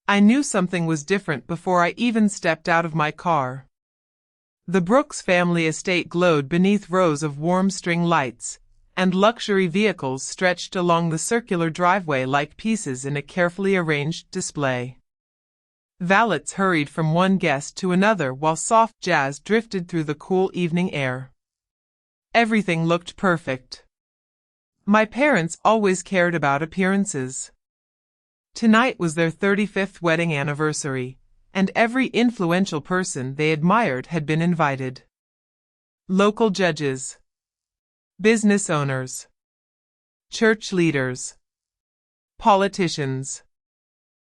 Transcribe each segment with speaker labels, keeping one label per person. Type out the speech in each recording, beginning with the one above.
Speaker 1: I knew something was different before I even stepped out of my car. The Brooks family estate glowed beneath rows of warm string lights, and luxury vehicles stretched along the circular driveway like pieces in a carefully arranged display. Valets hurried from one guest to another while soft jazz drifted through the cool evening air. Everything looked perfect. My parents always cared about appearances. Tonight was their 35th wedding anniversary, and every influential person they admired had been invited. Local judges, business owners, church leaders, politicians.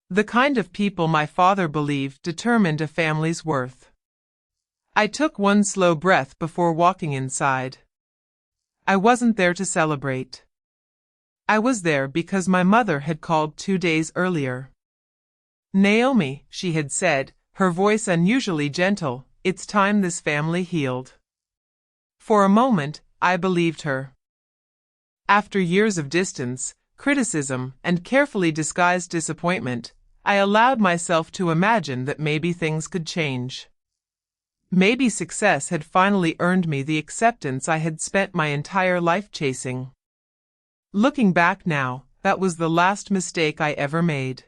Speaker 1: The kind of people my father believed determined a family's worth. I took one slow breath before walking inside. I wasn't there to celebrate. I was there because my mother had called 2 days earlier. "Naomi," she had said, her voice unusually gentle, "it's time this family healed." For a moment, I believed her. After years of distance, criticism, and carefully disguised disappointment, I allowed myself to imagine that maybe things could change. Maybe success had finally earned me the acceptance I had spent my entire life chasing. Looking back now, that was the last mistake I ever made.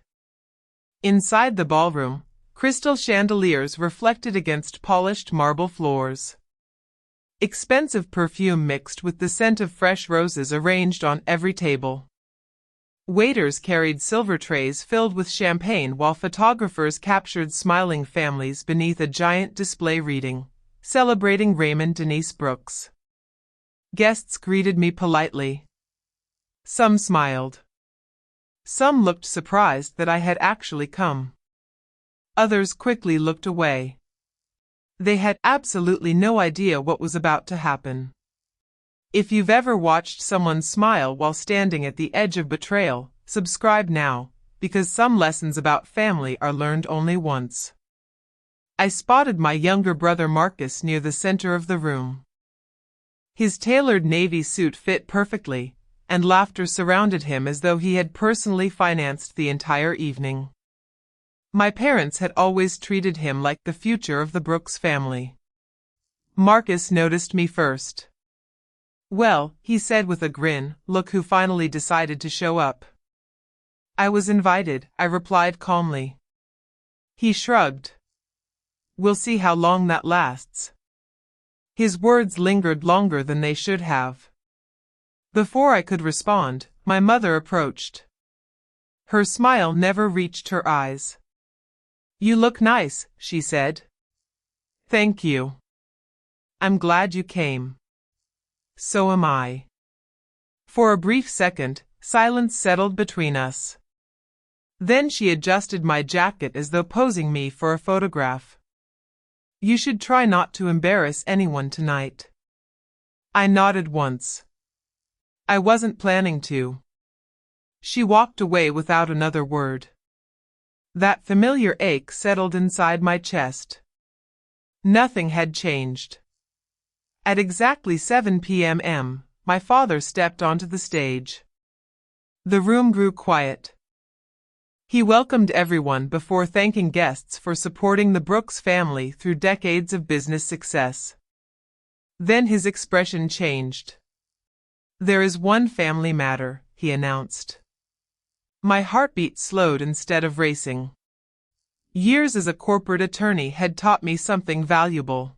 Speaker 1: Inside the ballroom, crystal chandeliers reflected against polished marble floors. Expensive perfume mixed with the scent of fresh roses arranged on every table. Waiters carried silver trays filled with champagne while photographers captured smiling families beneath a giant display reading, celebrating Raymond Denise Brooks. Guests greeted me politely. Some smiled. Some looked surprised that I had actually come. Others quickly looked away. They had absolutely no idea what was about to happen. If you've ever watched someone smile while standing at the edge of betrayal, subscribe now, because some lessons about family are learned only once. I spotted my younger brother Marcus near the center of the room. His tailored navy suit fit perfectly, and laughter surrounded him as though he had personally financed the entire evening. My parents had always treated him like the future of the Brooks family. Marcus noticed me first. "Well," he said with a grin, "look who finally decided to show up." "I was invited," I replied calmly. He shrugged. "We'll see how long that lasts." His words lingered longer than they should have. Before I could respond, my mother approached. Her smile never reached her eyes. "You look nice," she said. "Thank you. I'm glad you came." "So am I." For a brief second, silence settled between us. Then she adjusted my jacket as though posing me for a photograph. "You should try not to embarrass anyone tonight." I nodded once. I wasn't planning to. She walked away without another word. That familiar ache settled inside my chest. Nothing had changed. At exactly 7 p.m., my father stepped onto the stage. The room grew quiet. He welcomed everyone before thanking guests for supporting the Brooks family through decades of business success. Then his expression changed. "There is one family matter," he announced. My heartbeat slowed instead of racing. Years as a corporate attorney had taught me something valuable.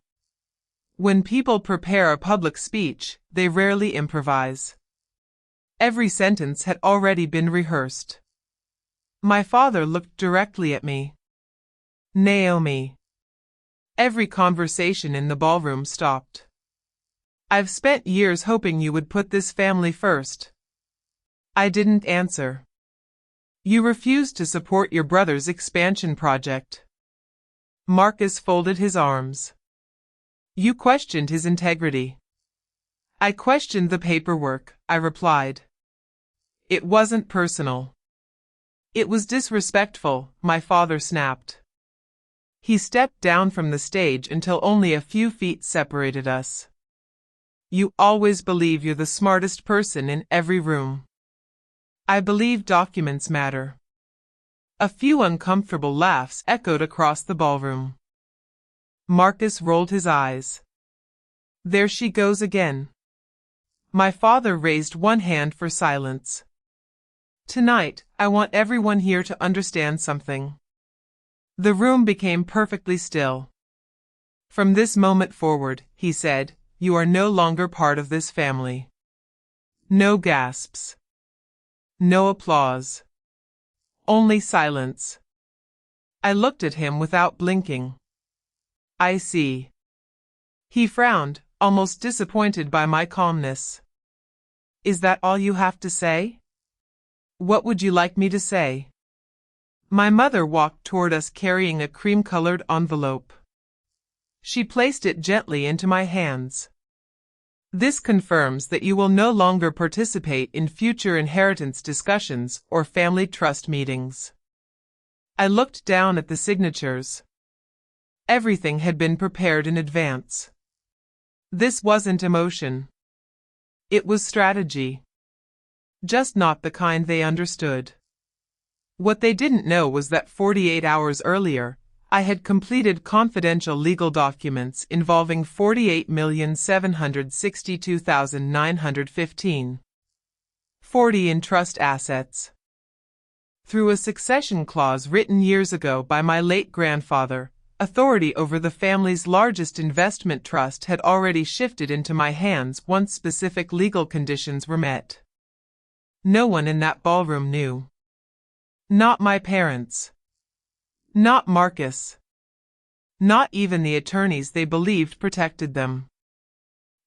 Speaker 1: When people prepare a public speech, they rarely improvise. Every sentence had already been rehearsed. My father looked directly at me. "Naomi." Every conversation in the ballroom stopped. "I've spent years hoping you would put this family first." I didn't answer. "You refused to support your brother's expansion project." Marcus folded his arms. "You questioned his integrity." "I questioned the paperwork," I replied. "It wasn't personal." "It was disrespectful," my father snapped. He stepped down from the stage until only a few feet separated us. "You always believe you're the smartest person in every room." "I believe documents matter." A few uncomfortable laughs echoed across the ballroom. Marcus rolled his eyes. There she goes again. My father raised one hand for silence. Tonight, I want everyone here to understand something. The room became perfectly still. From this moment forward, he said, you are no longer part of this family. No gasps. No applause. Only silence. I looked at him without blinking. I see. He frowned, almost disappointed by my calmness. Is that all you have to say? What would you like me to say? My mother walked toward us carrying a cream-colored envelope. She placed it gently into my hands. This confirms that you will no longer participate in future inheritance discussions or family trust meetings. I looked down at the signatures. Everything had been prepared in advance. This wasn't emotion. It was strategy. Just not the kind they understood. What they didn't know was that 48 hours earlier, I had completed confidential legal documents involving 48,762,915. 40 in trust assets. Through a succession clause written years ago by my late grandfather, authority over the family's largest investment trust had already shifted into my hands once specific legal conditions were met. No one in that ballroom knew. Not my parents. Not Marcus. Not even the attorneys they believed protected them.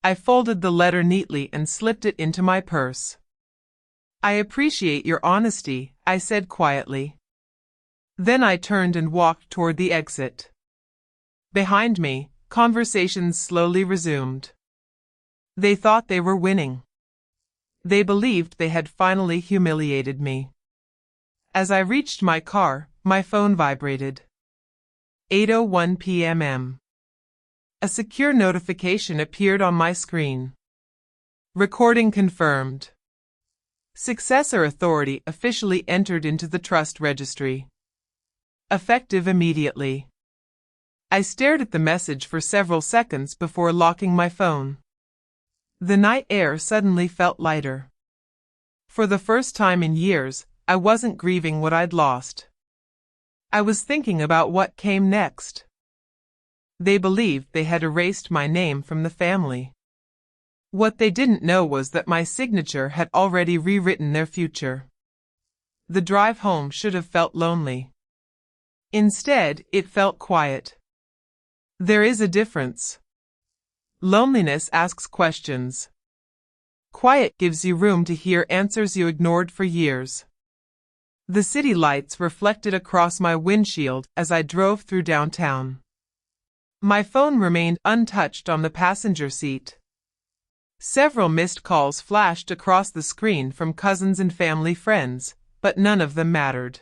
Speaker 1: I folded the letter neatly and slipped it into my purse. I appreciate your honesty, I said quietly. Then I turned and walked toward the exit. Behind me, conversations slowly resumed. They thought they were winning. They believed they had finally humiliated me. As I reached my car, my phone vibrated. 8:01 p.m. A secure notification appeared on my screen. Recording confirmed. Successor authority officially entered into the trust registry. Effective immediately. I stared at the message for several seconds before locking my phone. The night air suddenly felt lighter. For the first time in years, I wasn't grieving what I'd lost. I was thinking about what came next. They believed they had erased my name from the family. What they didn't know was that my signature had already rewritten their future. The drive home should have felt lonely. Instead, it felt quiet. There is a difference. Loneliness asks questions. Quiet gives you room to hear answers you ignored for years. The city lights reflected across my windshield as I drove through downtown. My phone remained untouched on the passenger seat. Several missed calls flashed across the screen from cousins and family friends, but none of them mattered.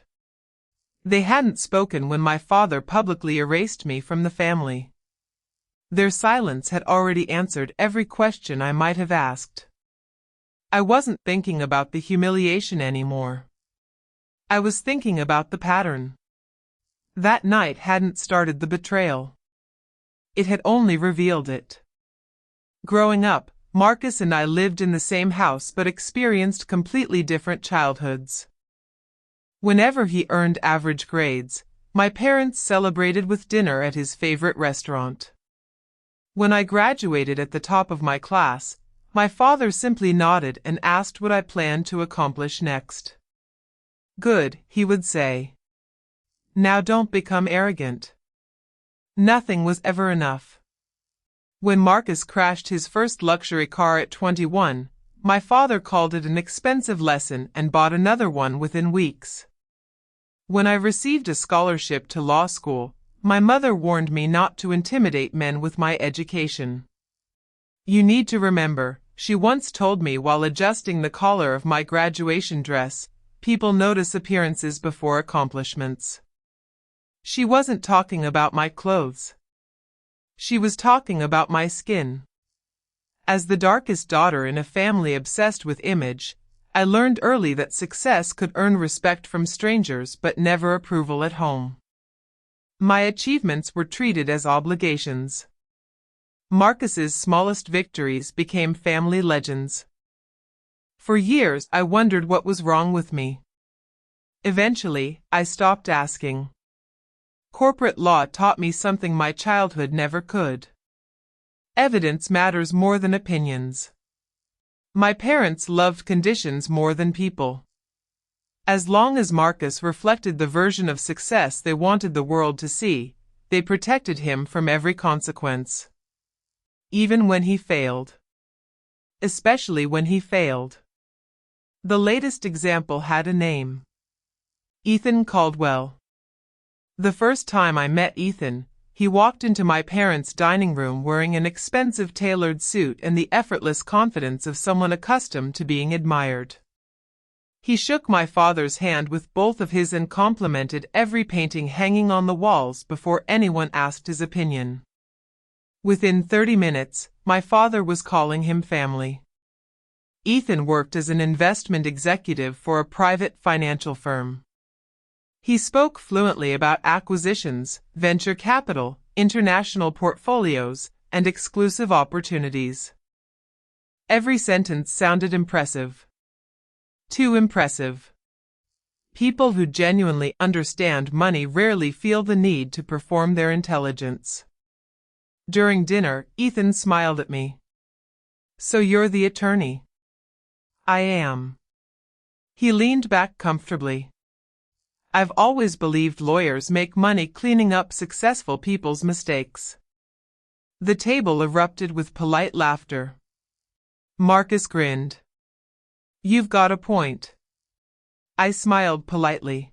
Speaker 1: They hadn't spoken when my father publicly erased me from the family. Their silence had already answered every question I might have asked. I wasn't thinking about the humiliation anymore. I was thinking about the pattern. That night hadn't started the betrayal. It had only revealed it. Growing up, Marcus and I lived in the same house but experienced completely different childhoods. Whenever he earned average grades, my parents celebrated with dinner at his favorite restaurant. When I graduated at the top of my class, my father simply nodded and asked what I planned to accomplish next. Good, he would say. Now don't become arrogant. Nothing was ever enough. When Marcus crashed his first luxury car at 21, my father called it an expensive lesson and bought another one within weeks. When I received a scholarship to law school, my mother warned me not to intimidate men with my education. You need to remember, she once told me while adjusting the collar of my graduation dress, people notice appearances before accomplishments. She wasn't talking about my clothes. She was talking about my skin. As the darkest daughter in a family obsessed with image, I learned early that success could earn respect from strangers but never approval at home. My achievements were treated as obligations. Marcus's smallest victories became family legends. For years, I wondered what was wrong with me. Eventually, I stopped asking. Corporate law taught me something my childhood never could. Evidence matters more than opinions. My parents loved conditions more than people. As long as Marcus reflected the version of success they wanted the world to see, they protected him from every consequence. Even when he failed. Especially when he failed. The latest example had a name. Ethan Caldwell. The first time I met Ethan, he walked into my parents' dining room wearing an expensive tailored suit and the effortless confidence of someone accustomed to being admired. He shook my father's hand with both of his and complimented every painting hanging on the walls before anyone asked his opinion. Within 30 minutes, my father was calling him family. Ethan worked as an investment executive for a private financial firm. He spoke fluently about acquisitions, venture capital, international portfolios, and exclusive opportunities. Every sentence sounded impressive. Too impressive. People who genuinely understand money rarely feel the need to perform their intelligence. During dinner, Ethan smiled at me. So you're the attorney? I am. He leaned back comfortably. I've always believed lawyers make money cleaning up successful people's mistakes. The table erupted with polite laughter. Marcus grinned. You've got a point. I smiled politely.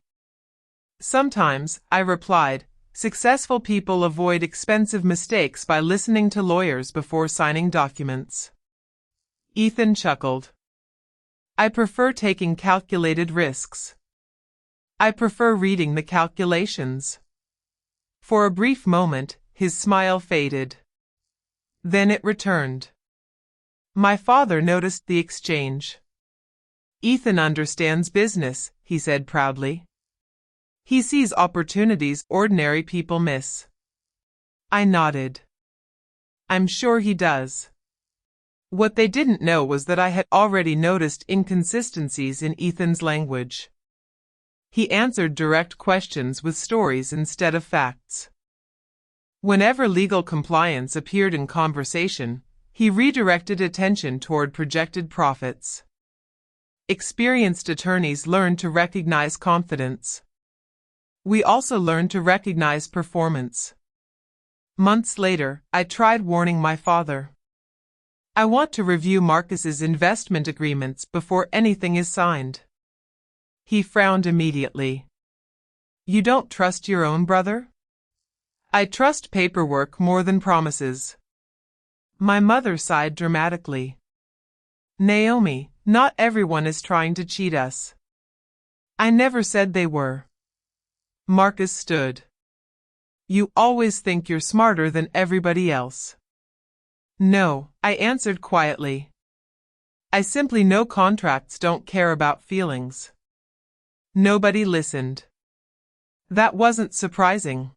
Speaker 1: Sometimes, I replied, successful people avoid expensive mistakes by listening to lawyers before signing documents. Ethan chuckled. I prefer taking calculated risks. I prefer reading the calculations. For a brief moment, his smile faded. Then it returned. My father noticed the exchange. Ethan understands business, he said proudly. He sees opportunities ordinary people miss. I nodded. I'm sure he does. What they didn't know was that I had already noticed inconsistencies in Ethan's language. He answered direct questions with stories instead of facts. Whenever legal compliance appeared in conversation, he redirected attention toward projected profits. Experienced attorneys learn to recognize confidence. We also learn to recognize performance. Months later, I tried warning my father. I want to review Marcus's investment agreements before anything is signed. He frowned immediately. You don't trust your own brother? I trust paperwork more than promises. My mother sighed dramatically. Naomi, not everyone is trying to cheat us. I never said they were. Marcus stood. You always think you're smarter than everybody else. No, I answered quietly. I simply know contracts don't care about feelings. Nobody listened. That wasn't surprising.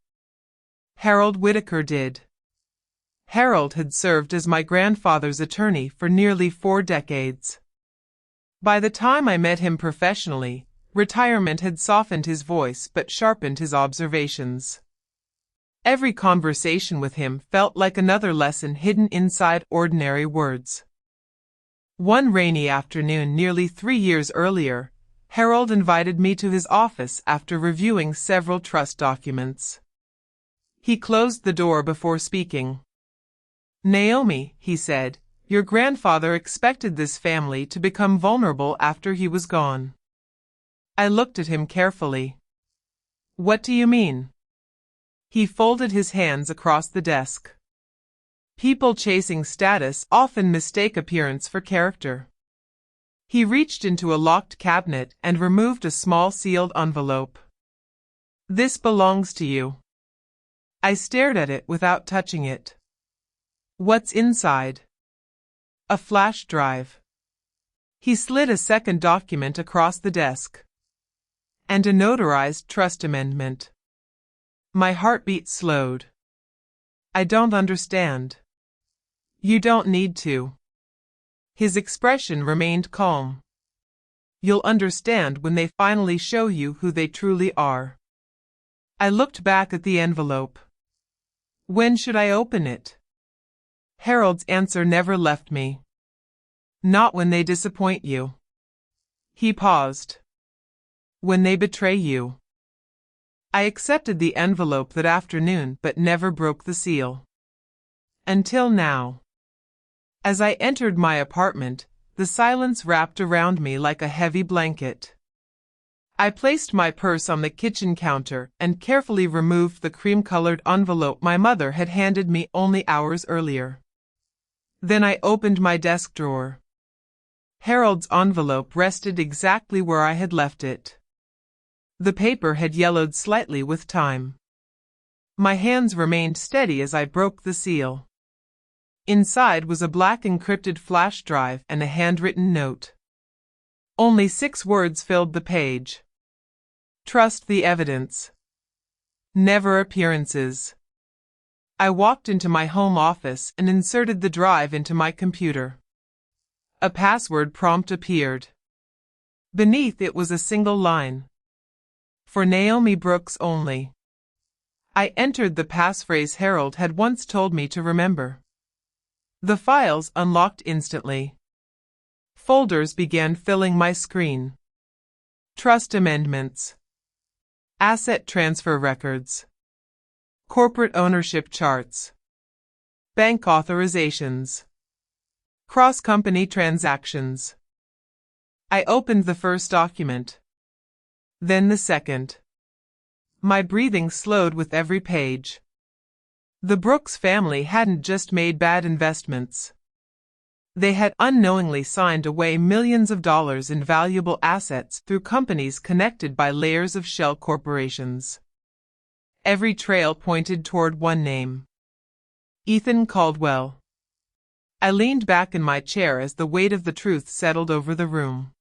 Speaker 1: Harold Whitaker did. Harold had served as my grandfather's attorney for nearly 4 decades. By the time I met him professionally, retirement had softened his voice but sharpened his observations. Every conversation with him felt like another lesson hidden inside ordinary words. One rainy afternoon nearly 3 years earlier, Harold invited me to his office after reviewing several trust documents. He closed the door before speaking. Naomi, he said, your grandfather expected this family to become vulnerable after he was gone. I looked at him carefully. What do you mean? He folded his hands across the desk. People chasing status often mistake appearance for character. He reached into a locked cabinet and removed a small sealed envelope. This belongs to you. I stared at it without touching it. What's inside? A flash drive. He slid a second document across the desk. And a notarized trust amendment. My heartbeat slowed. I don't understand. You don't need to. His expression remained calm. You'll understand when they finally show you who they truly are. I looked back at the envelope. When should I open it? Harold's answer never left me. Not when they disappoint you. He paused. When they betray you. I accepted the envelope that afternoon but never broke the seal. Until now. As I entered my apartment, the silence wrapped around me like a heavy blanket. I placed my purse on the kitchen counter and carefully removed the cream-colored envelope my mother had handed me only hours earlier. Then I opened my desk drawer. Harold's envelope rested exactly where I had left it. The paper had yellowed slightly with time. My hands remained steady as I broke the seal. Inside was a black encrypted flash drive and a handwritten note. Only 6 words filled the page. Trust the evidence. Never appearances. I walked into my home office and inserted the drive into my computer. A password prompt appeared. Beneath it was a single line. For Naomi Brooks only. I entered the passphrase Harold had once told me to remember. The files unlocked instantly. Folders began filling my screen. Trust amendments. Asset transfer records. Corporate ownership charts. Bank authorizations. Cross-company transactions. I opened the first document. Then the second. My breathing slowed with every page. The Brooks family hadn't just made bad investments. They had unknowingly signed away millions of dollars in valuable assets through companies connected by layers of shell corporations. Every trail pointed toward one name. Ethan Caldwell. I leaned back in my chair as the weight of the truth settled over the room.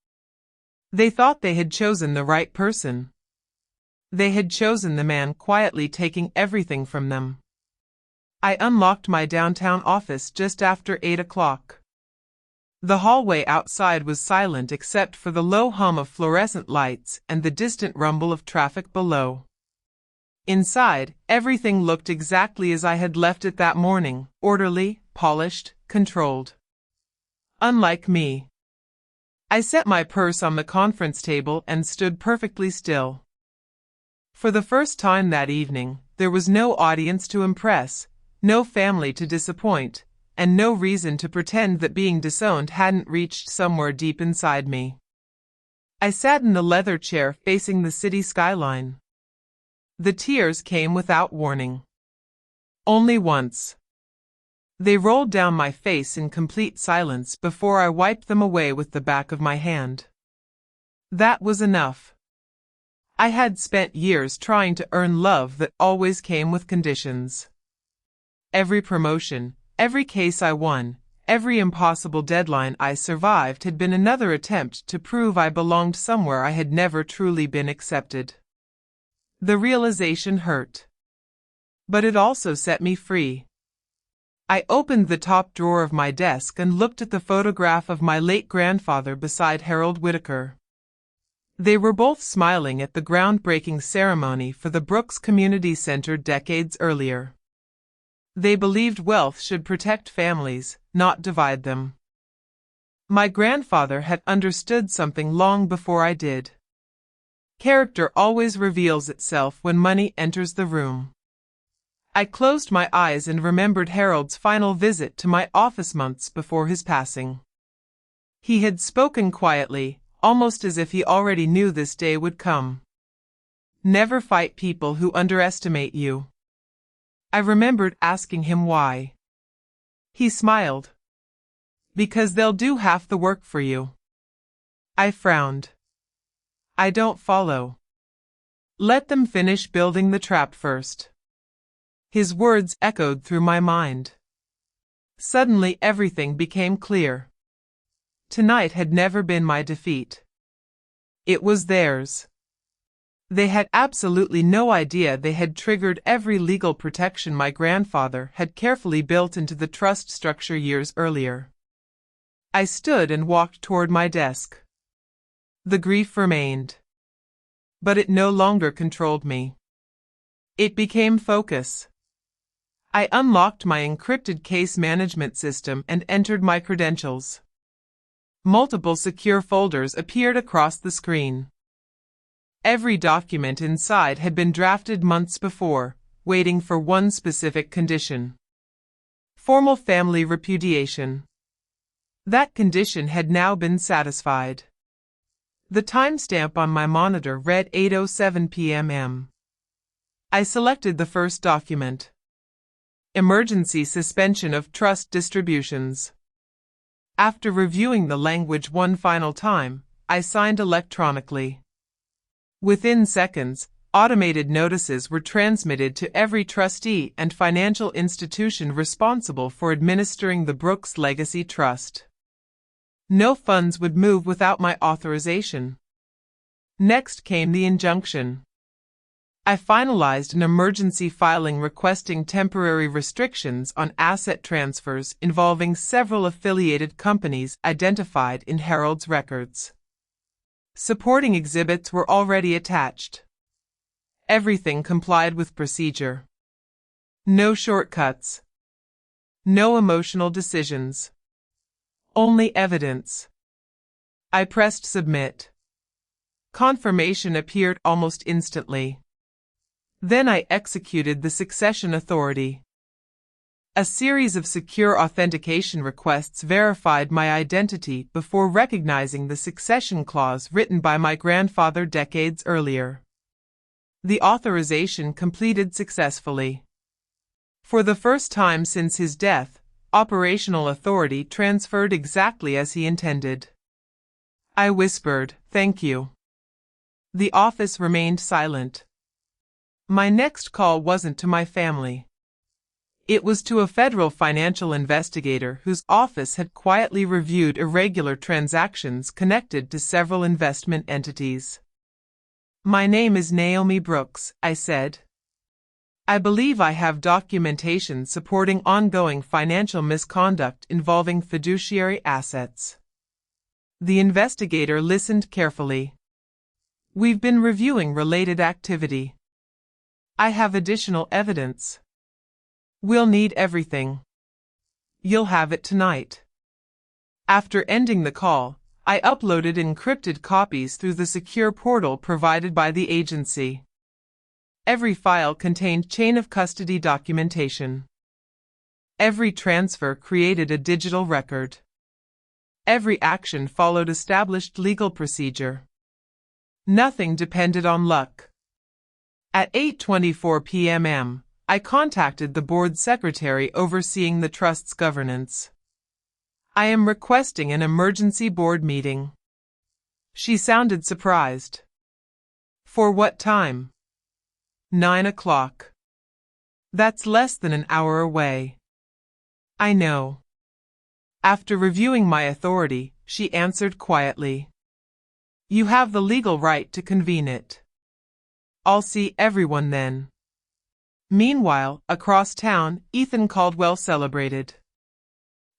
Speaker 1: They thought they had chosen the right person. They had chosen the man quietly taking everything from them. I unlocked my downtown office just after 8 o'clock. The hallway outside was silent except for the low hum of fluorescent lights and the distant rumble of traffic below. Inside, everything looked exactly as I had left it that morning, orderly, polished, controlled. Unlike me. I set my purse on the conference table and stood perfectly still. For the first time that evening, there was no audience to impress, no family to disappoint, and no reason to pretend that being disowned hadn't reached somewhere deep inside me. I sat in the leather chair facing the city skyline. The tears came without warning. Only once. They rolled down my face in complete silence before I wiped them away with the back of my hand. That was enough. I had spent years trying to earn love that always came with conditions. Every promotion, every case I won, every impossible deadline I survived had been another attempt to prove I belonged somewhere I had never truly been accepted. The realization hurt. But it also set me free. I opened the top drawer of my desk and looked at the photograph of my late grandfather beside Harold Whitaker. They were both smiling at the groundbreaking ceremony for the Brooks Community Center decades earlier. They believed wealth should protect families, not divide them. My grandfather had understood something long before I did. Character always reveals itself when money enters the room. I closed my eyes and remembered Harold's final visit to my office months before his passing. He had spoken quietly, almost as if he already knew this day would come. Never fight people who underestimate you. I remembered asking him why. He smiled. Because they'll do half the work for you. I frowned. I don't follow. Let them finish building the trap first. His words echoed through my mind. Suddenly everything became clear. Tonight had never been my defeat. It was theirs. They had absolutely no idea they had triggered every legal protection my grandfather had carefully built into the trust structure years earlier. I stood and walked toward my desk. The grief remained. But it no longer controlled me. It became focus. I unlocked my encrypted case management system and entered my credentials. Multiple secure folders appeared across the screen. Every document inside had been drafted months before, waiting for one specific condition. Formal family repudiation. That condition had now been satisfied. The timestamp on my monitor read 8:07 p.m. I selected the first document. Emergency suspension of trust distributions. After reviewing the language one final time, I signed electronically. Within seconds, automated notices were transmitted to every trustee and financial institution responsible for administering the Brooks Legacy Trust. No funds would move without my authorization. Next came the injunction. I finalized an emergency filing requesting temporary restrictions on asset transfers involving several affiliated companies identified in Herald's records. Supporting exhibits were already attached. Everything complied with procedure. No shortcuts. No emotional decisions. Only evidence. I pressed submit. Confirmation appeared almost instantly. Then I executed the succession authority. A series of secure authentication requests verified my identity before recognizing the succession clause written by my grandfather decades earlier. The authorization completed successfully. For the first time since his death, operational authority transferred exactly as he intended. I whispered, "Thank you." The office remained silent. My next call wasn't to my family. It was to a federal financial investigator whose office had quietly reviewed irregular transactions connected to several investment entities. "My name is Naomi Brooks," I said. "I believe I have documentation supporting ongoing financial misconduct involving fiduciary assets." The investigator listened carefully. "We've been reviewing related activity. I have additional evidence. We'll need everything. You'll have it tonight." After ending the call, I uploaded encrypted copies through the secure portal provided by the agency. Every file contained chain of custody documentation. Every transfer created a digital record. Every action followed established legal procedure. Nothing depended on luck. At 8:24 p.m., I contacted the board secretary overseeing the trust's governance. "I am requesting an emergency board meeting." She sounded surprised. "For what time?" 9 o'clock. That's less than an hour away." "I know." After reviewing my authority, she answered quietly. "You have the legal right to convene it. I'll see everyone then." Meanwhile, across town, Ethan Caldwell celebrated.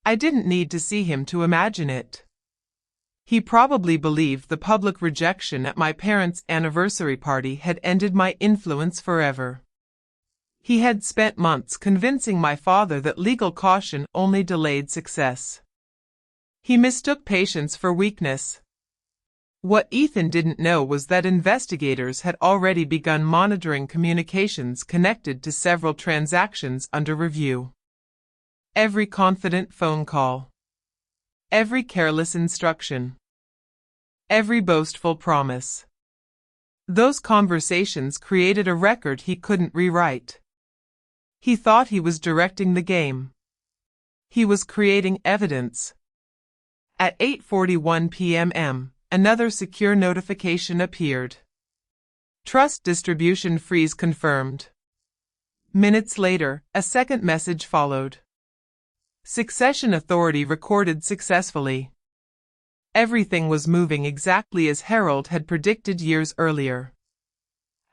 Speaker 1: I didn't need to see him to imagine it. He probably believed the public rejection at my parents' anniversary party had ended my influence forever. He had spent months convincing my father that legal caution only delayed success. He mistook patience for weakness. What Ethan didn't know was that investigators had already begun monitoring communications connected to several transactions under review. Every confident phone call. Every careless instruction. Every boastful promise. Those conversations created a record he couldn't rewrite. He thought he was directing the game. He was creating evidence. At 8:41 p.m., another secure notification appeared. Trust distribution freeze confirmed. Minutes later, a second message followed. Succession authority recorded successfully. Everything was moving exactly as Harold had predicted years earlier.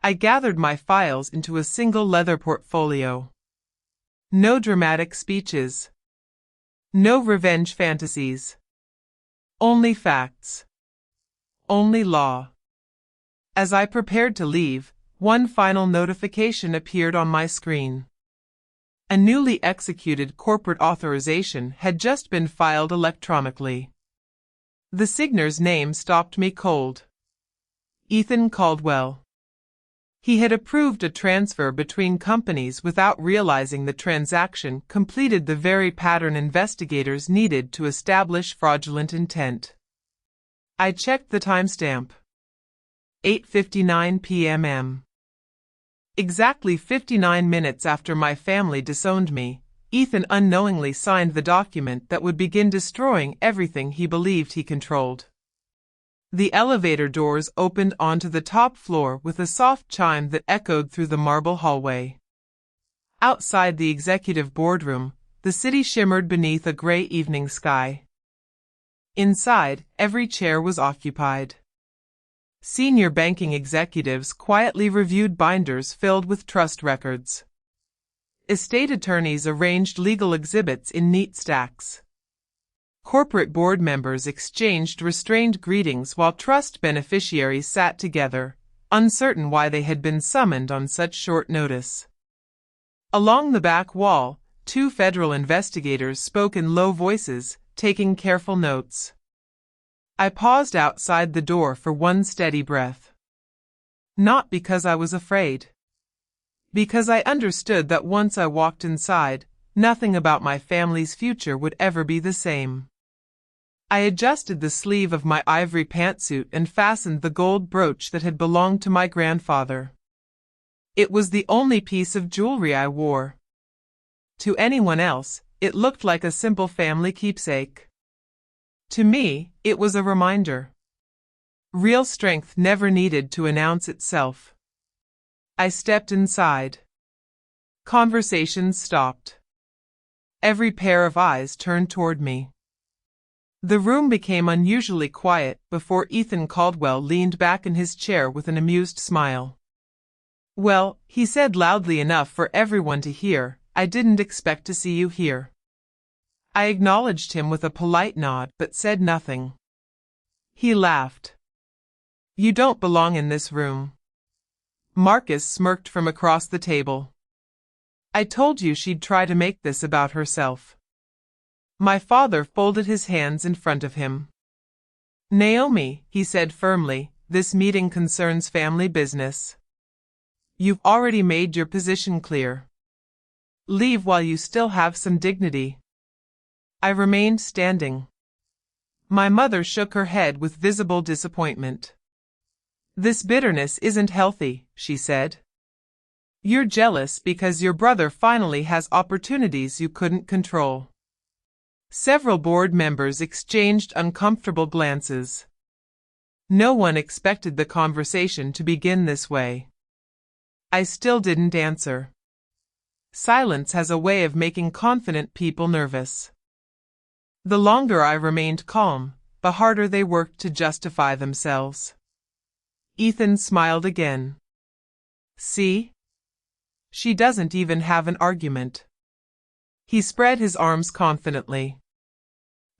Speaker 1: I gathered my files into a single leather portfolio. No dramatic speeches. No revenge fantasies. Only facts. Only law. As I prepared to leave, one final notification appeared on my screen. A newly executed corporate authorization had just been filed electronically. The signer's name stopped me cold. Ethan Caldwell. He had approved a transfer between companies without realizing the transaction completed the very pattern investigators needed to establish fraudulent intent. I checked the timestamp. 8:59 p.m. Exactly 59 minutes after my family disowned me, Ethan unknowingly signed the document that would begin destroying everything he believed he controlled. The elevator doors opened onto the top floor with a soft chime that echoed through the marble hallway. Outside the executive boardroom, the city shimmered beneath a gray evening sky. Inside, every chair was occupied. Senior banking executives quietly reviewed binders filled with trust records. Estate attorneys arranged legal exhibits in neat stacks. Corporate board members exchanged restrained greetings while trust beneficiaries sat together, uncertain why they had been summoned on such short notice. Along the back wall, two federal investigators spoke in low voices, taking careful notes. I paused outside the door for one steady breath. Not because I was afraid. Because I understood that once I walked inside, nothing about my family's future would ever be the same. I adjusted the sleeve of my ivory pantsuit and fastened the gold brooch that had belonged to my grandfather. It was the only piece of jewelry I wore. To anyone else, it looked like a simple family keepsake. To me, it was a reminder. Real strength never needed to announce itself. I stepped inside. Conversations stopped. Every pair of eyes turned toward me. The room became unusually quiet before Ethan Caldwell leaned back in his chair with an amused smile. "Well," he said loudly enough for everyone to hear, "I didn't expect to see you here." I acknowledged him with a polite nod but said nothing. He laughed. "You don't belong in this room." Marcus smirked from across the table. "I told you she'd try to make this about herself." My father folded his hands in front of him. "Naomi," he said firmly, "this meeting concerns family business. You've already made your position clear. Leave while you still have some dignity." I remained standing. My mother shook her head with visible disappointment. "This bitterness isn't healthy," she said. "You're jealous because your brother finally has opportunities you couldn't control." Several board members exchanged uncomfortable glances. No one expected the conversation to begin this way. I still didn't answer. Silence has a way of making confident people nervous. The longer I remained calm, the harder they worked to justify themselves. Ethan smiled again. "See? She doesn't even have an argument." He spread his arms confidently.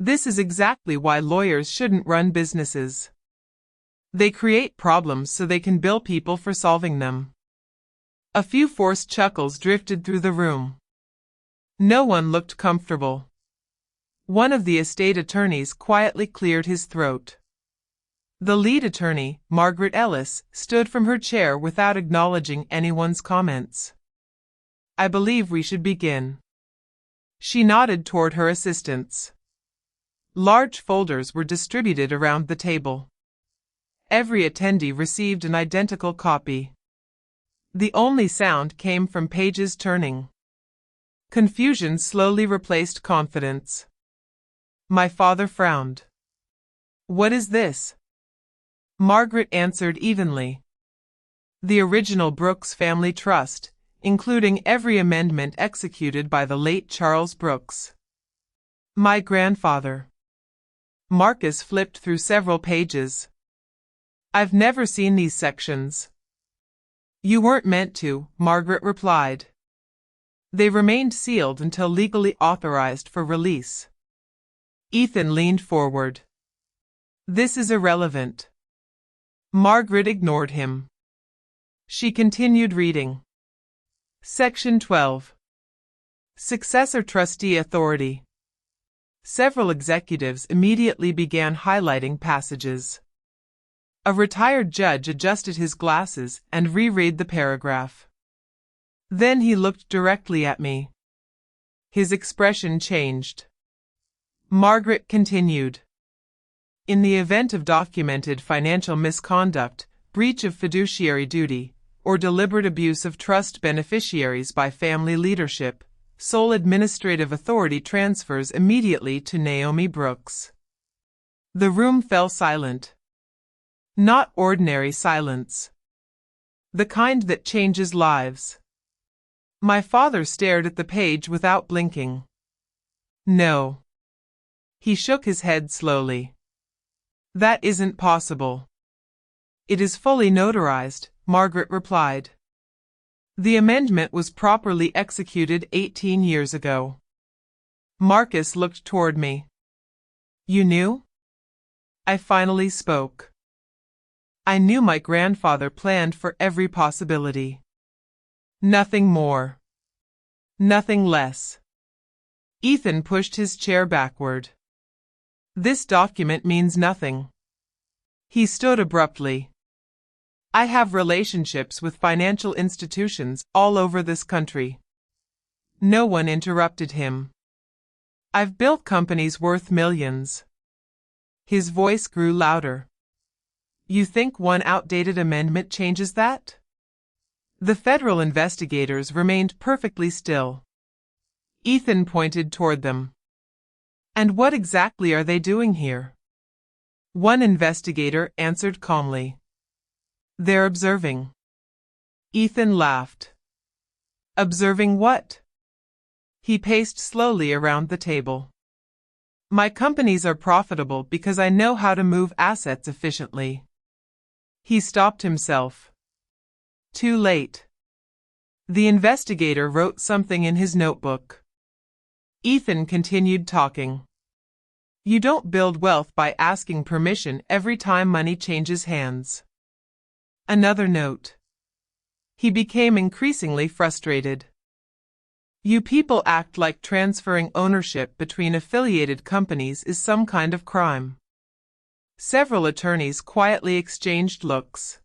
Speaker 1: "This is exactly why lawyers shouldn't run businesses. They create problems so they can bill people for solving them." A few forced chuckles drifted through the room. No one looked comfortable. One of the estate attorneys quietly cleared his throat. The lead attorney, Margaret Ellis, stood from her chair without acknowledging anyone's comments. "I believe we should begin." She nodded toward her assistants. Large folders were distributed around the table. Every attendee received an identical copy. The only sound came from pages turning. Confusion slowly replaced confidence. My father frowned. "What is this?" Margaret answered evenly. "The original Brooks Family Trust, including every amendment executed by the late Charles Brooks. My grandfather." Marcus flipped through several pages. I've never seen these sections. You weren't meant to, Margaret replied. They remained sealed until legally authorized for release. Ethan leaned forward. This is irrelevant. Margaret ignored him. She continued reading. Section 12. Successor Trustee Authority. Several executives immediately began highlighting passages. A retired judge adjusted his glasses and reread the paragraph. Then he looked directly at me. His expression changed. Margaret continued. In the event of documented financial misconduct, breach of fiduciary duty, or deliberate abuse of trust beneficiaries by family leadership, sole administrative authority transfers immediately to Naomi Brooks. The room fell silent. Not ordinary silence. The kind that changes lives. My father stared at the page without blinking. No. He shook his head slowly. That isn't possible. It is fully notarized, Margaret replied. The amendment was properly executed 18 years ago. Marcus looked toward me. You knew? I finally spoke. I knew my grandfather planned for every possibility. Nothing more. Nothing less. Ethan pushed his chair backward. This document means nothing. He stood abruptly. I have relationships with financial institutions all over this country. No one interrupted him. I've built companies worth millions. His voice grew louder. You think one outdated amendment changes that? The federal investigators remained perfectly still. Ethan pointed toward them. And what exactly are they doing here? One investigator answered calmly. They're observing. Ethan laughed. Observing what? He paced slowly around the table. My companies are profitable because I know how to move assets efficiently. He stopped himself. Too late. The investigator wrote something in his notebook. Ethan continued talking. You don't build wealth by asking permission every time money changes hands. Another note. He became increasingly frustrated. You people act like transferring ownership between affiliated companies is some kind of crime. Several attorneys quietly exchanged looks.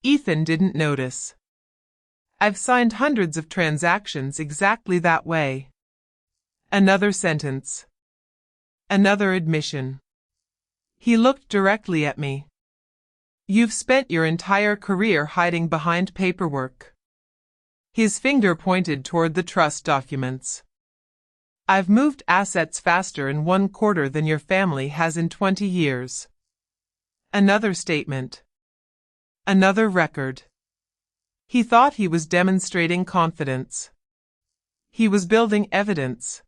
Speaker 1: Ethan didn't notice. I've signed hundreds of transactions exactly that way. Another sentence. Another admission. He looked directly at me. You've spent your entire career hiding behind paperwork. His finger pointed toward the trust documents. I've moved assets faster in 1/4 than your family has in 20 years. Another statement. Another record. He thought he was demonstrating confidence. He was building evidence.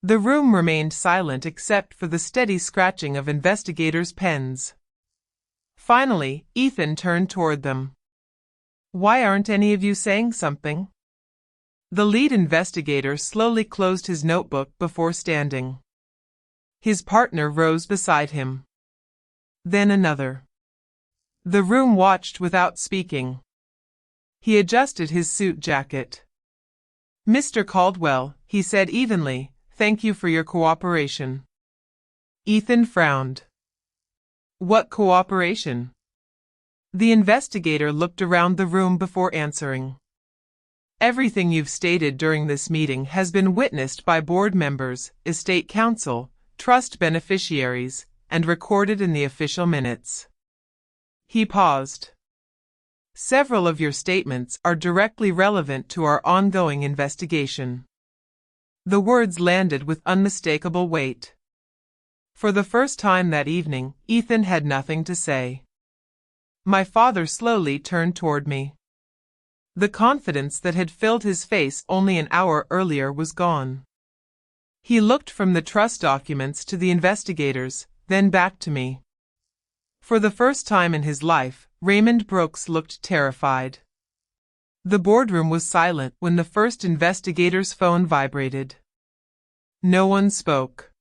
Speaker 1: The room remained silent except for the steady scratching of investigators' pens. Finally, Ethan turned toward them. Why aren't any of you saying something? The lead investigator slowly closed his notebook before standing. His partner rose beside him. Then another. The room watched without speaking. He adjusted his suit jacket. Mr. Caldwell, he said evenly, thank you for your cooperation. Ethan frowned. What cooperation? The investigator looked around the room before answering. Everything you've stated during this meeting has been witnessed by board members, estate counsel, trust beneficiaries, and recorded in the official minutes. He paused. Several of your statements are directly relevant to our ongoing investigation. The words landed with unmistakable weight. For the first time that evening, Ethan had nothing to say. My father slowly turned toward me. The confidence that had filled his face only an hour earlier was gone. He looked from the trust documents to the investigators, then back to me. For the first time in his life, Raymond Brooks looked terrified. The boardroom was silent when the first investigator's phone vibrated. No one spoke.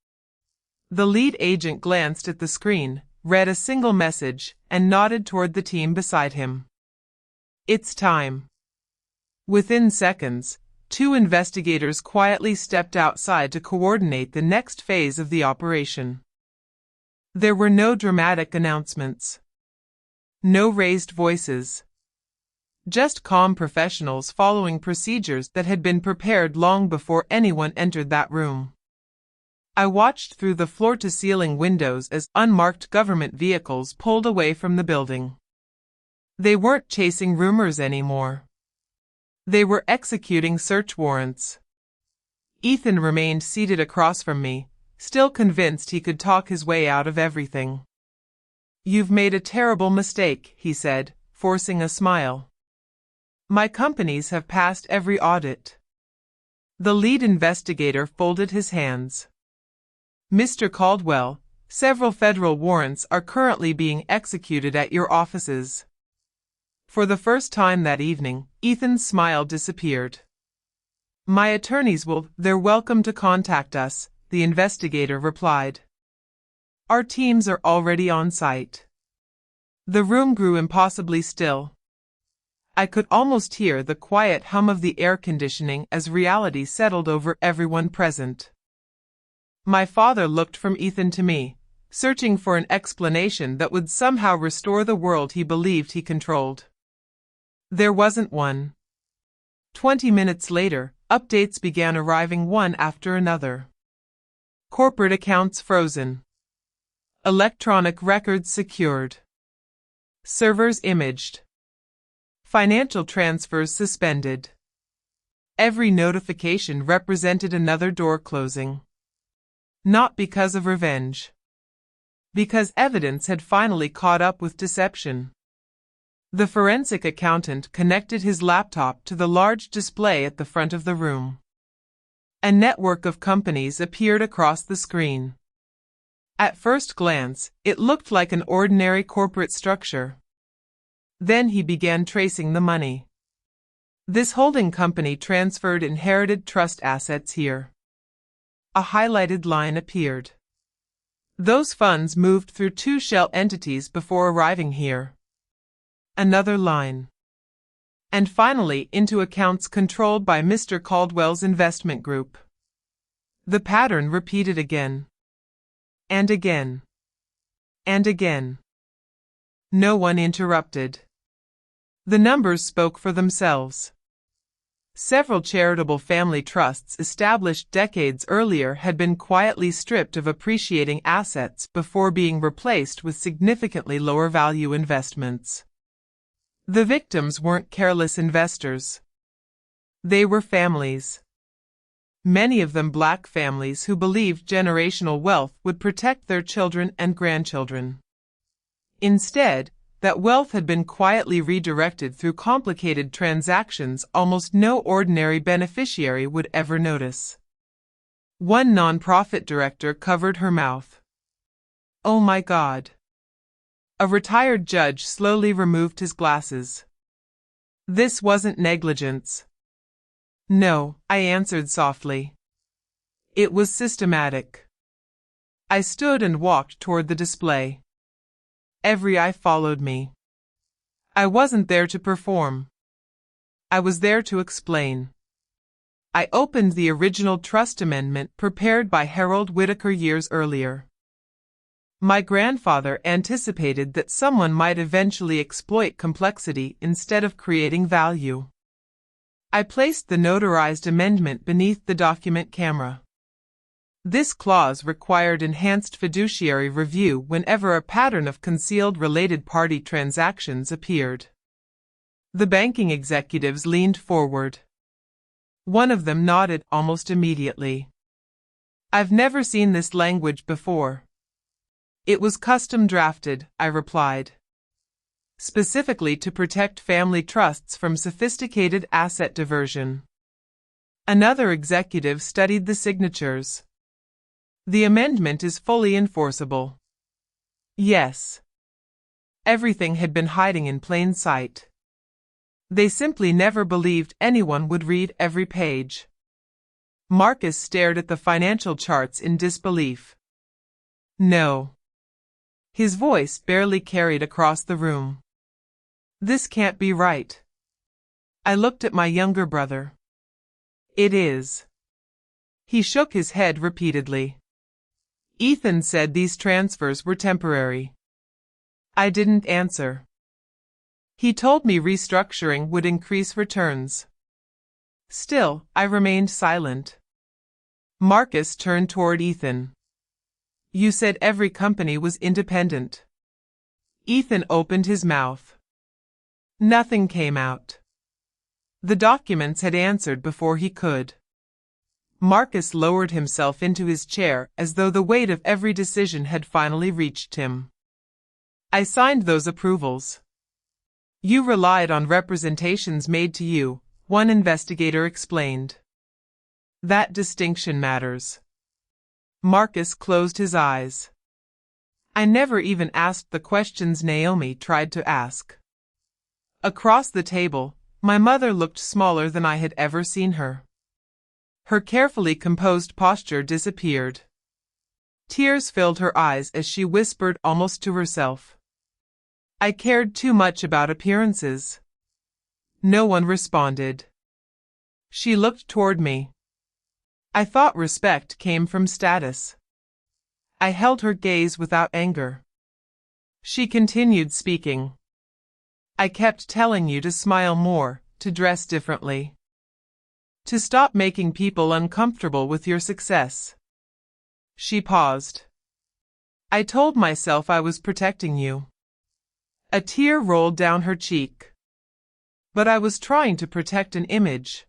Speaker 1: The lead agent glanced at the screen, read a single message, and nodded toward the team beside him. It's time. Within seconds, 2 investigators quietly stepped outside to coordinate the next phase of the operation. There were no dramatic announcements. No raised voices. Just calm professionals following procedures that had been prepared long before anyone entered that room. I watched through the floor-to-ceiling windows as unmarked government vehicles pulled away from the building. They weren't chasing rumors anymore. They were executing search warrants. Ethan remained seated across from me, still convinced he could talk his way out of everything. "You've made a terrible mistake," he said, forcing a smile. "My companies have passed every audit." The lead investigator folded his hands. "Mr. Caldwell, several federal warrants are currently being executed at your offices." For the first time that evening, Ethan's smile disappeared. "My attorneys they're welcome to contact us," the investigator replied. "Our teams are already on site." The room grew impossibly still. I could almost hear the quiet hum of the air conditioning as reality settled over everyone present. My father looked from Ethan to me, searching for an explanation that would somehow restore the world he believed he controlled. There wasn't one. 20 minutes later, updates began arriving one after another. Corporate accounts frozen. Electronic records secured. Servers imaged. Financial transfers suspended. Every notification represented another door closing. Not because of revenge. Because evidence had finally caught up with deception. The forensic accountant connected his laptop to the large display at the front of the room. A network of companies appeared across the screen. At first glance, it looked like an ordinary corporate structure. Then he began tracing the money. This holding company transferred inherited trust assets here. A highlighted line appeared. Those funds moved through 2 shell entities before arriving here. Another line. And finally into accounts controlled by Mr. Caldwell's investment group. The pattern repeated again. And again. And again. No one interrupted. The numbers spoke for themselves. Several charitable family trusts established decades earlier had been quietly stripped of appreciating assets before being replaced with significantly lower value investments. The victims weren't careless investors. They were families. Many of them black families who believed generational wealth would protect their children and grandchildren. Instead, that wealth had been quietly redirected through complicated transactions almost no ordinary beneficiary would ever notice. One nonprofit director covered her mouth. "Oh my God." A retired judge slowly removed his glasses. "This wasn't negligence." "No," I answered softly. "It was systematic." I stood and walked toward the display. Every eye followed me. I wasn't there to perform. I was there to explain. I opened the original trust amendment prepared by Harold Whitaker years earlier. My grandfather anticipated that someone might eventually exploit complexity instead of creating value. I placed the notarized amendment beneath the document camera. This clause required enhanced fiduciary review whenever a pattern of concealed related party transactions appeared. The banking executives leaned forward. One of them nodded almost immediately. "I've never seen this language before." "It was custom drafted," I replied. "Specifically to protect family trusts from sophisticated asset diversion." Another executive studied the signatures. The amendment is fully enforceable. Yes. Everything had been hiding in plain sight. They simply never believed anyone would read every page. Marcus stared at the financial charts in disbelief. No. His voice barely carried across the room. This can't be right. I looked at my younger brother. It is. He shook his head repeatedly. Ethan said these transfers were temporary. I didn't answer. He told me restructuring would increase returns. Still, I remained silent. Marcus turned toward Ethan. You said every company was independent. Ethan opened his mouth. Nothing came out. The documents had answered before he could. Marcus lowered himself into his chair as though the weight of every decision had finally reached him. I signed those approvals. You relied on representations made to you, one investigator explained. That distinction matters. Marcus closed his eyes. I never even asked the questions Naomi tried to ask. Across the table, my mother looked smaller than I had ever seen her. Her carefully composed posture disappeared. Tears filled her eyes as she whispered almost to herself. I cared too much about appearances. No one responded. She looked toward me. I thought respect came from status. I held her gaze without anger. She continued speaking. I kept telling you to smile more, to dress differently. To stop making people uncomfortable with your success. She paused. I told myself I was protecting you. A tear rolled down her cheek. But I was trying to protect an image.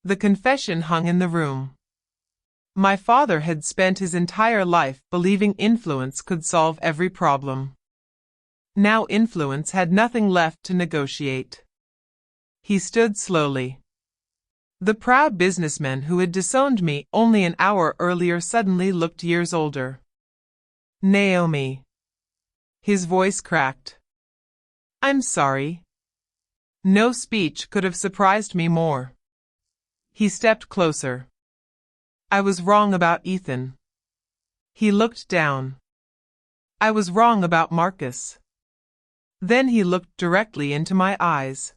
Speaker 1: The confession hung in the room. My father had spent his entire life believing influence could solve every problem. Now influence had nothing left to negotiate. He stood slowly. The proud businessman who had disowned me only an hour earlier suddenly looked years older. Naomi. His voice cracked. I'm sorry. No speech could have surprised me more. He stepped closer. I was wrong about Ethan. He looked down. I was wrong about Marcus. Then he looked directly into my eyes.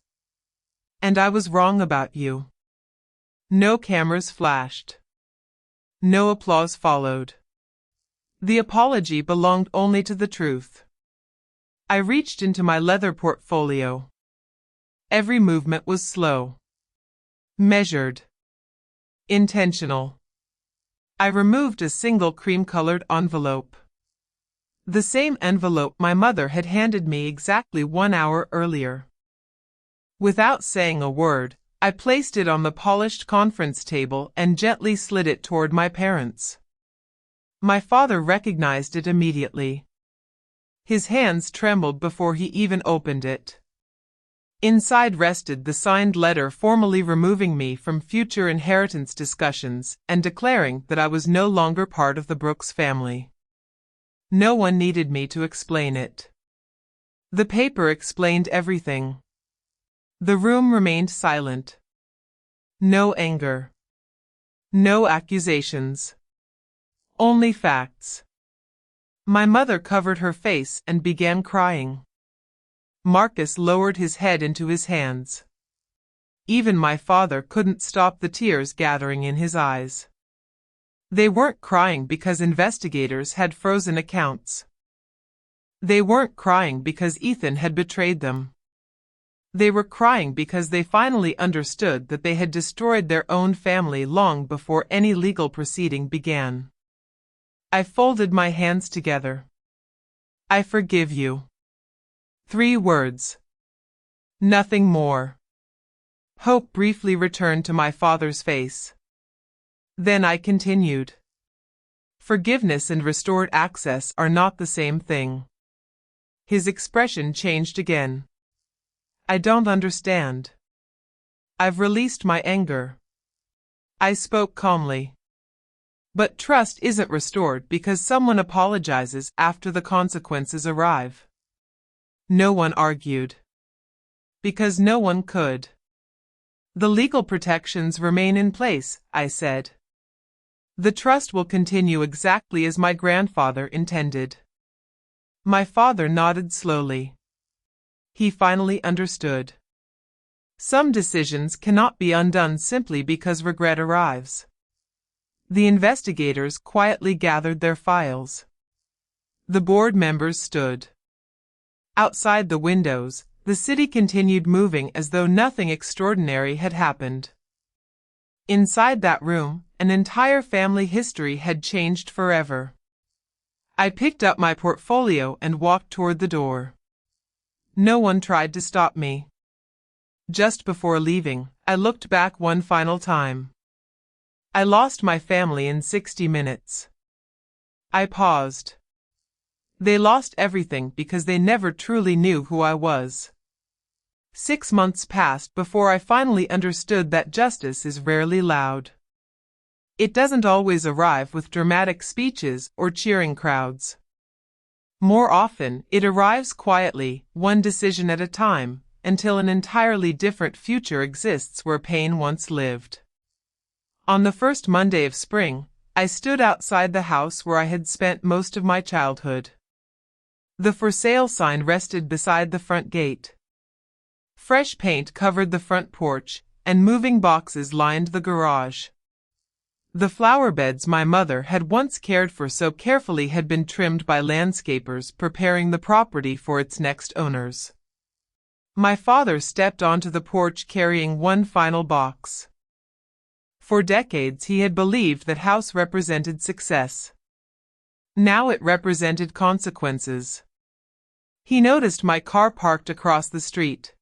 Speaker 1: And I was wrong about you. No cameras flashed. No applause followed. The apology belonged only to the truth. I reached into my leather portfolio. Every movement was slow. Measured. Intentional. I removed a single cream-colored envelope. The same envelope my mother had handed me exactly 1 hour earlier. Without saying a word, I placed it on the polished conference table and gently slid it toward my parents. My father recognized it immediately. His hands trembled before he even opened it. Inside rested the signed letter formally removing me from future inheritance discussions and declaring that I was no longer part of the Brooks family. No one needed me to explain it. The paper explained everything. The room remained silent. No anger. No accusations. Only facts. My mother covered her face and began crying. Marcus lowered his head into his hands. Even my father couldn't stop the tears gathering in his eyes. They weren't crying because investigators had frozen accounts. They weren't crying because Ethan had betrayed them. They were crying because they finally understood that they had destroyed their own family long before any legal proceeding began. I folded my hands together. I forgive you. 3 words. Nothing more. Hope briefly returned to my father's face. Then I continued. Forgiveness and restored access are not the same thing. His expression changed again. I don't understand. I've released my anger. I spoke calmly. But trust isn't restored because someone apologizes after the consequences arrive. No one argued. Because no one could. The legal protections remain in place, I said. The trust will continue exactly as my grandfather intended. My father nodded slowly. He finally understood. Some decisions cannot be undone simply because regret arrives. The investigators quietly gathered their files. The board members stood. Outside the windows, the city continued moving as though nothing extraordinary had happened. Inside that room, an entire family history had changed forever. I picked up my portfolio and walked toward the door. No one tried to stop me. Just before leaving, I looked back one final time. I lost my family in 60 minutes. I paused. They lost everything because they never truly knew who I was. 6 months passed before I finally understood that justice is rarely loud. It doesn't always arrive with dramatic speeches or cheering crowds. More often, it arrives quietly, one decision at a time, until an entirely different future exists where pain once lived. On the first Monday of spring, I stood outside the house where I had spent most of my childhood. The for sale sign rested beside the front gate. Fresh paint covered the front porch, and moving boxes lined the garage. The flower beds my mother had once cared for so carefully had been trimmed by landscapers preparing the property for its next owners. My father stepped onto the porch carrying one final box. For decades he had believed that house represented success. Now it represented consequences. He noticed my car parked across the street.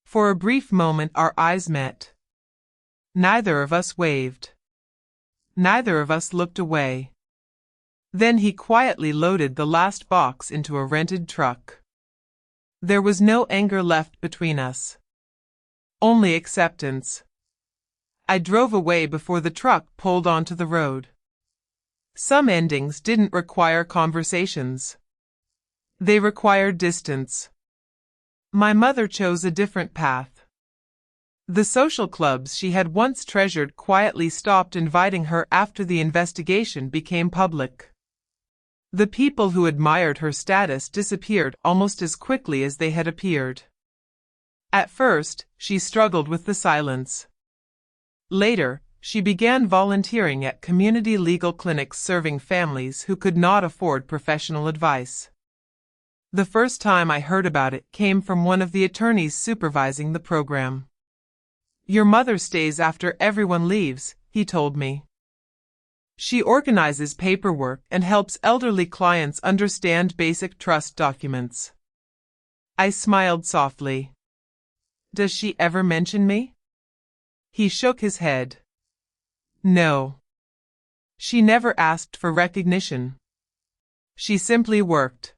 Speaker 1: For a brief moment our eyes met. Neither of us waved. Neither of us looked away. Then he quietly loaded the last box into a rented truck. There was no anger left between us. Only acceptance. I drove away before the truck pulled onto the road. Some endings didn't require conversations. They required distance. My mother chose a different path. The social clubs she had once treasured quietly stopped inviting her after the investigation became public. The people who admired her status disappeared almost as quickly as they had appeared. At first, she struggled with the silence. Later, she began volunteering at community legal clinics serving families who could not afford professional advice. The first time I heard about it came from one of the attorneys supervising the program. "Your mother stays after everyone leaves," he told me. "She organizes paperwork and helps elderly clients understand basic trust documents." I smiled softly. "Does she ever mention me?" He shook his head. "No. She never asked for recognition. She simply worked."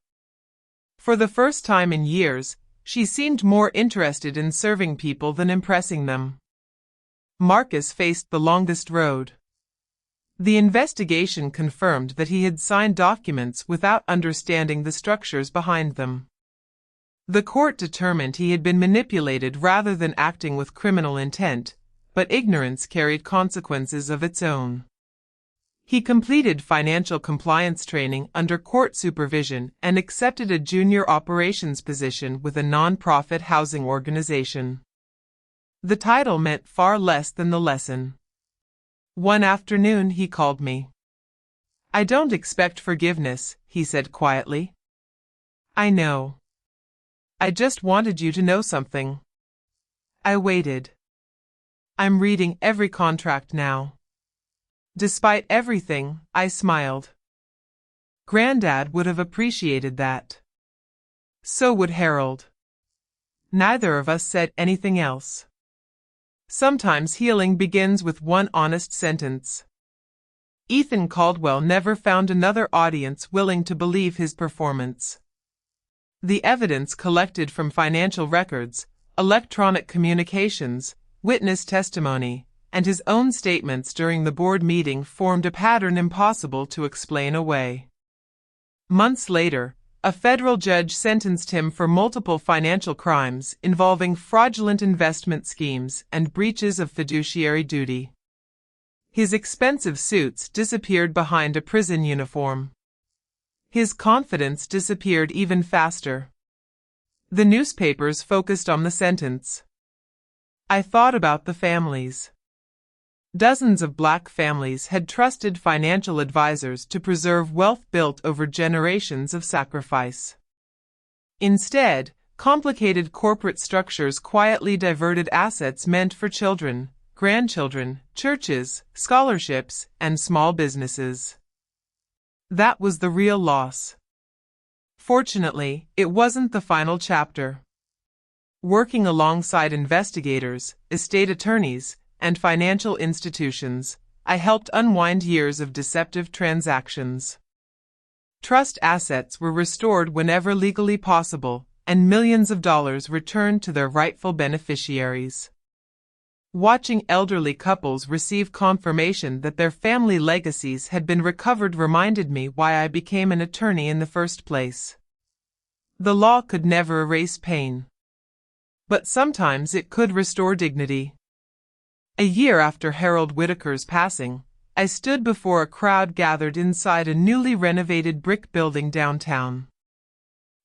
Speaker 1: For the first time in years, she seemed more interested in serving people than impressing them. Marcus faced the longest road. The investigation confirmed that he had signed documents without understanding the structures behind them. The court determined he had been manipulated rather than acting with criminal intent, but ignorance carried consequences of its own. He completed financial compliance training under court supervision and accepted a junior operations position with a non-profit housing organization. The title meant far less than the lesson. One afternoon he called me. "I don't expect forgiveness," he said quietly. "I know. I just wanted you to know something." I waited. "I'm reading every contract now." Despite everything, I smiled. Granddad would have appreciated that. So would Harold. Neither of us said anything else. Sometimes healing begins with one honest sentence. Ethan Caldwell never found another audience willing to believe his performance. The evidence collected from financial records, electronic communications, witness testimony, and his own statements during the board meeting formed a pattern impossible to explain away. Months later, a federal judge sentenced him for multiple financial crimes involving fraudulent investment schemes and breaches of fiduciary duty. His expensive suits disappeared behind a prison uniform. His confidence disappeared even faster. The newspapers focused on the sentence. I thought about the families. Dozens of black families had trusted financial advisors to preserve wealth built over generations of sacrifice. Instead, complicated corporate structures quietly diverted assets meant for children, grandchildren, churches, scholarships, and small businesses. That was the real loss. Fortunately, it wasn't the final chapter. Working alongside investigators, estate attorneys, and financial institutions, I helped unwind years of deceptive transactions. Trust assets were restored whenever legally possible, and millions of dollars returned to their rightful beneficiaries. Watching elderly couples receive confirmation that their family legacies had been recovered reminded me why I became an attorney in the first place. The law could never erase pain. But sometimes it could restore dignity. A year after Harold Whitaker's passing, I stood before a crowd gathered inside a newly renovated brick building downtown.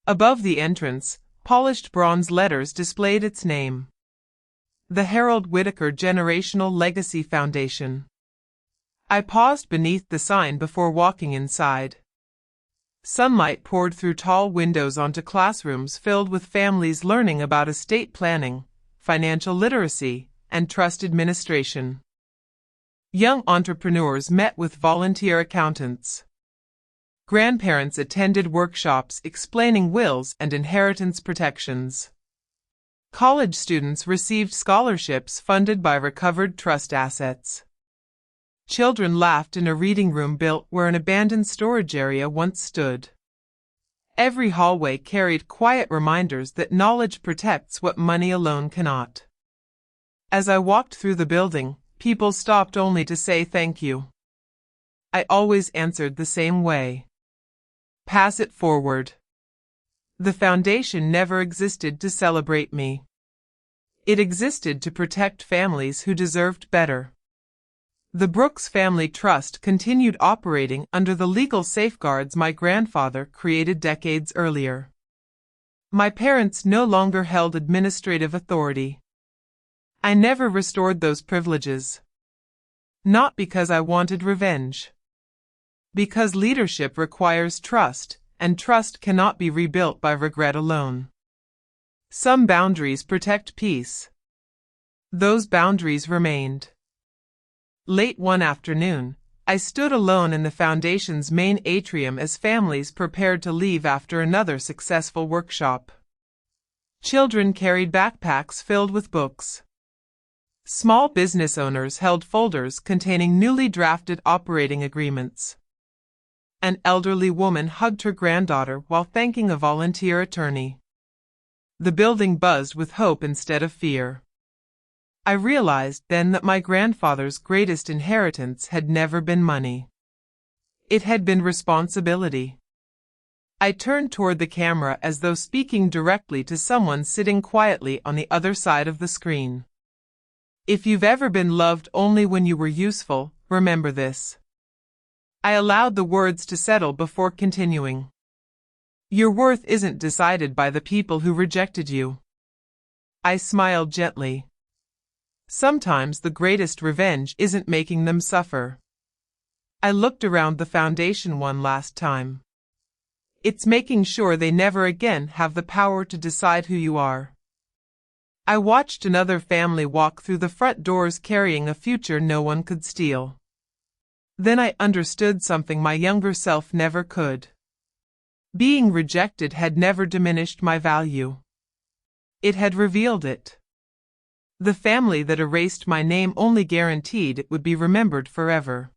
Speaker 1: Above the entrance, polished bronze letters displayed its name. The Harold Whitaker Generational Legacy Foundation. I paused beneath the sign before walking inside. Sunlight poured through tall windows onto classrooms filled with families learning about estate planning, financial literacy, and trust administration. Young entrepreneurs met with volunteer accountants. Grandparents attended workshops explaining wills and inheritance protections. College students received scholarships funded by recovered trust assets. Children laughed in a reading room built where an abandoned storage area once stood. Every hallway carried quiet reminders that knowledge protects what money alone cannot. As I walked through the building, people stopped only to say thank you. I always answered the same way. Pass it forward. The foundation never existed to celebrate me. It existed to protect families who deserved better. The Brooks Family Trust continued operating under the legal safeguards my grandfather created decades earlier. My parents no longer held administrative authority. I never restored those privileges. Not because I wanted revenge. Because leadership requires trust, and trust cannot be rebuilt by regret alone. Some boundaries protect peace. Those boundaries remained. Late one afternoon, I stood alone in the foundation's main atrium as families prepared to leave after another successful workshop. Children carried backpacks filled with books. Small business owners held folders containing newly drafted operating agreements. An elderly woman hugged her granddaughter while thanking a volunteer attorney. The building buzzed with hope instead of fear. I realized then that my grandfather's greatest inheritance had never been money. It had been responsibility. I turned toward the camera as though speaking directly to someone sitting quietly on the other side of the screen. If you've ever been loved only when you were useful, remember this. I allowed the words to settle before continuing. Your worth isn't decided by the people who rejected you. I smiled gently. Sometimes the greatest revenge isn't making them suffer. I looked around the foundation one last time. It's making sure they never again have the power to decide who you are. I watched another family walk through the front doors carrying a future no one could steal. Then I understood something my younger self never could. Being rejected had never diminished my value. It had revealed it. The family that erased my name only guaranteed it would be remembered forever.